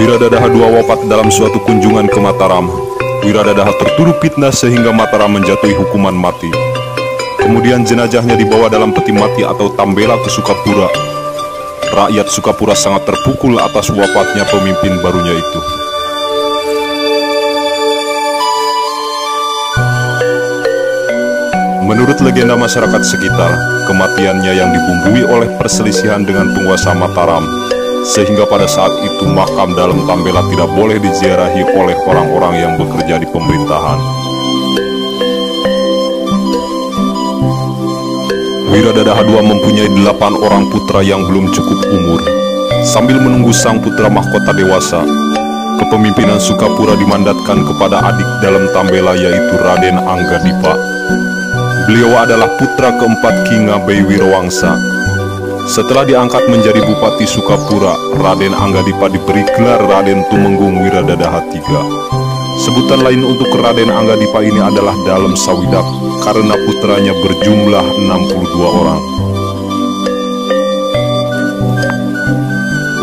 Wiradadaha II wafat dalam suatu kunjungan ke Mataram. Wiradadaha tertuduh fitnah sehingga Mataram menjatuhi hukuman mati. Kemudian jenazahnya dibawa dalam peti mati atau tambela ke Sukapura. Rakyat Sukapura sangat terpukul atas wafatnya pemimpin barunya itu. Menurut legenda masyarakat sekitar, kematiannya yang dibumbui oleh perselisihan dengan penguasa Mataram, sehingga pada saat itu makam dalam tambela tidak boleh diziarahi oleh orang-orang yang bekerja di pemerintahan. Wiradadaha II mempunyai 8 orang putra yang belum cukup umur. Sambil menunggu sang putra mahkota dewasa, kepemimpinan Sukapura dimandatkan kepada adik dalam tambela, yaitu Raden Anggadipa. Beliau adalah putra keempat Ki Ngabei Wirawangsa. Setelah diangkat menjadi Bupati Sukapura, Raden Anggadipa diberi gelar Raden Tumenggung Wiradadaha III. Sebutan lain untuk Raden Anggadipa ini adalah Dalem Sawidak, karena putranya berjumlah 62 orang.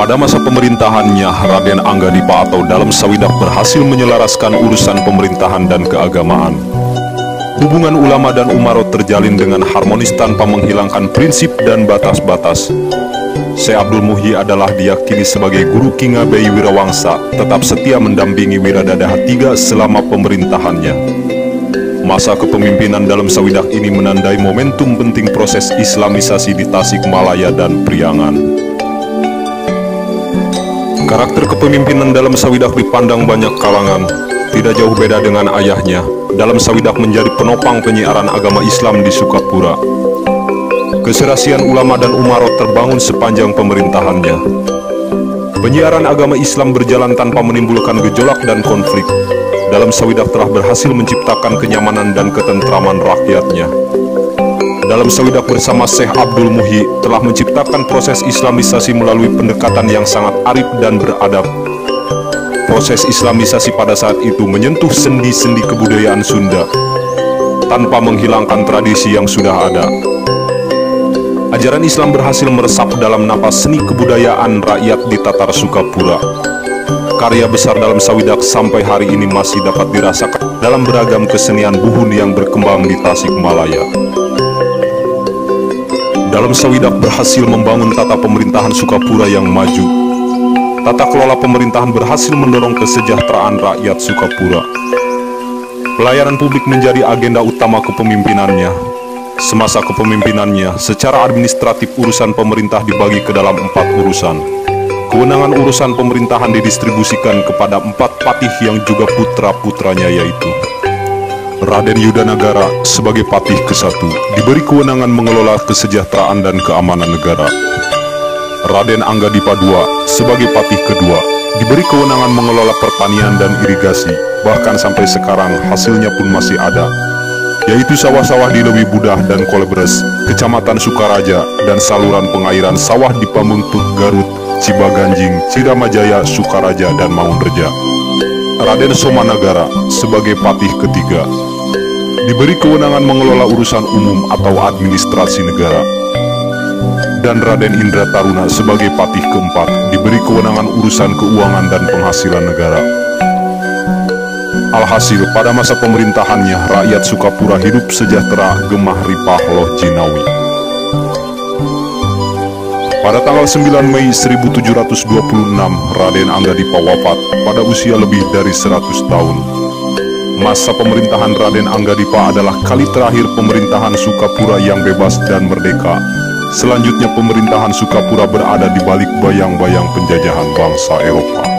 Pada masa pemerintahannya, Raden Anggadipa atau Dalem Sawidak berhasil menyelaraskan urusan pemerintahan dan keagamaan. Hubungan ulama dan umarot terjalin dengan harmonis tanpa menghilangkan prinsip dan batas-batas. Syekh Abdul Muhyi adalah diyakini sebagai guru Ki Ngabei Wirawangsa, tetap setia mendampingi Wiradadaha III selama pemerintahannya. Masa kepemimpinan Dalem Sawidak ini menandai momentum penting proses Islamisasi di Tasikmalaya dan Priangan. Karakter kepemimpinan Dalem Sawidak dipandang banyak kalangan. Tidak jauh beda dengan ayahnya, Dalem Sawidak menjadi penopang penyiaran agama Islam di Sukapura. Keserasian ulama dan umarot terbangun sepanjang pemerintahannya. Penyiaran agama Islam berjalan tanpa menimbulkan gejolak dan konflik. Dalem Sawidak telah berhasil menciptakan kenyamanan dan ketentraman rakyatnya. Dalem Sawidak bersama Syekh Abdul Muhyi telah menciptakan proses Islamisasi melalui pendekatan yang sangat arif dan beradab. Proses Islamisasi pada saat itu menyentuh sendi-sendi kebudayaan Sunda tanpa menghilangkan tradisi yang sudah ada. Ajaran Islam berhasil meresap dalam napas seni kebudayaan rakyat di Tatar Sukapura. Karya besar Dalem Sawidak sampai hari ini masih dapat dirasakan dalam beragam kesenian buhun yang berkembang di Tasikmalaya. Dalem Sawidak berhasil membangun tata pemerintahan Sukapura yang maju. Tata kelola pemerintahan berhasil mendorong kesejahteraan rakyat Sukapura. Pelayanan publik menjadi agenda utama kepemimpinannya. Semasa kepemimpinannya, secara administratif urusan pemerintah dibagi ke dalam 4 urusan. Kewenangan urusan pemerintahan didistribusikan kepada 4 patih yang juga putra-putranya, yaitu Raden Yudanagara sebagai patih ke-1 diberi kewenangan mengelola kesejahteraan dan keamanan negara. Raden Anggadipa II sebagai patih kedua diberi kewenangan mengelola pertanian dan irigasi, bahkan sampai sekarang hasilnya pun masih ada, yaitu sawah-sawah di Lewi Budah dan Kolebres, Kecamatan Sukaraja, dan saluran pengairan sawah di Pamuntut, Garut, Cibaganjing, Ciramajaya, Sukaraja, dan Mangunreja. Raden Somanagara sebagai patih ketiga diberi kewenangan mengelola urusan umum atau administrasi negara. Dan Raden Indra Taruna sebagai patih keempat diberi kewenangan urusan keuangan dan penghasilan negara. Alhasil, pada masa pemerintahannya, rakyat Sukapura hidup sejahtera, gemah ripah loh jinawi. Pada tanggal 9 Mei 1726, Raden Anggadipa wafat pada usia lebih dari 100 tahun. Masa pemerintahan Raden Anggadipa adalah kali terakhir pemerintahan Sukapura yang bebas dan merdeka. Selanjutnya pemerintahan Sukapura berada di balik bayang-bayang penjajahan bangsa Eropa.